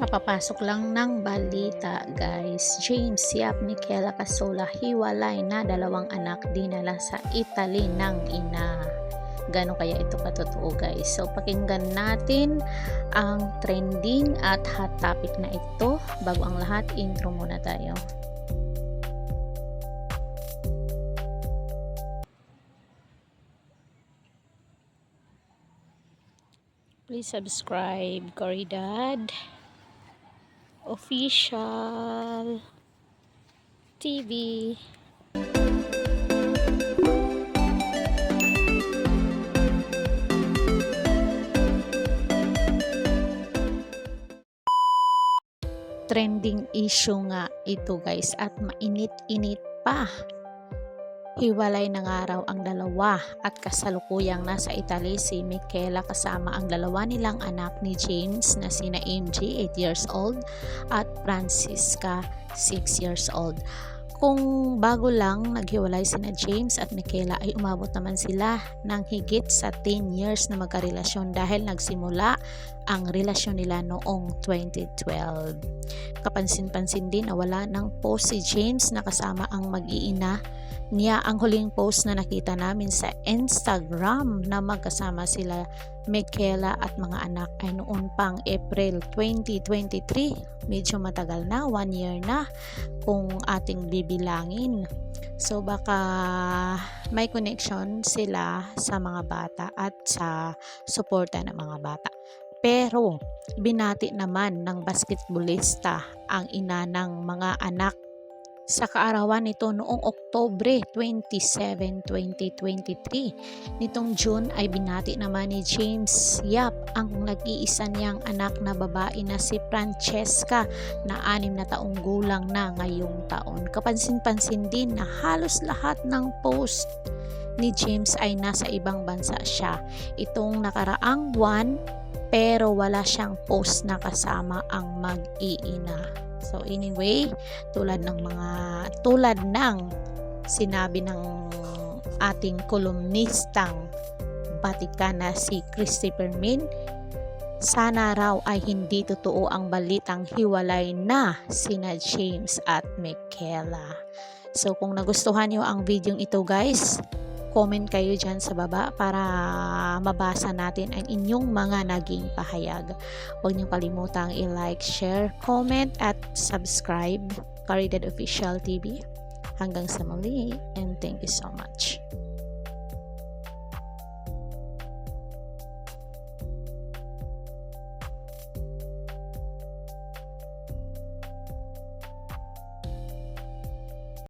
Kapapasok lang ng balita guys, James Yap, Michaela Casola hiwalay na, dalawang anak dinala sa Italy ng ina. Gano'n kaya ito katotoo guys? So pakinggan natin ang trending at hot topic na ito. Bago ang lahat, intro muna tayo. Please subscribe Caridad Official TV. Trending issue nga ito guys, at mainit-init pa. Hiwalay na nga raw ang dalawa at kasalukuyang nasa Italy si Michaela kasama ang dalawa nilang anak ni James na sina MJ 8 years old at Francisca 6 years old. Kung bago lang naghiwalay sina James at Michaela ay umabot naman sila ng higit sa 10 years na magkarelasyon dahil nagsimula ang relasyon nila noong 2012. Kapansin-pansin din na wala ng post si James na kasama ang mag-iina niya. Ang huling post na nakita namin sa Instagram na magkasama sila Michaela at mga anak ay noon pang April 2023. Medyo matagal na, 1 year na kung ating bibilangin. So baka may connection sila sa mga bata at sa suporta ng mga bata. Pero binati naman ng basketballista ang ina ng mga anak sa kaarawan nito noong Oktubre 27, 2023. Nitong June ay binati naman ni James Yap ang nag-iisa niyang anak na babae na si Francesca na 6 na taong gulang na ngayong taon. Kapansin-pansin din na halos lahat ng post ni James ay nasa ibang bansa siya. Itong nakaraang buwan, pero wala siyang post na kasama ang mag-iina. So anyway, tulad ng sinabi ng ating kolumnistang Batikan na si Christopher Min, sana raw ay hindi totoo ang balitang hiwalay na sina James at Michaela. So kung nagustuhan nyo ang video ito guys, comment kayo dyan sa baba para mabasa natin ang inyong mga naging pahayag. Huwag niyong kalimutang i-like, share, comment at subscribe Caridad Official TV. Hanggang sa muli, and thank you so much.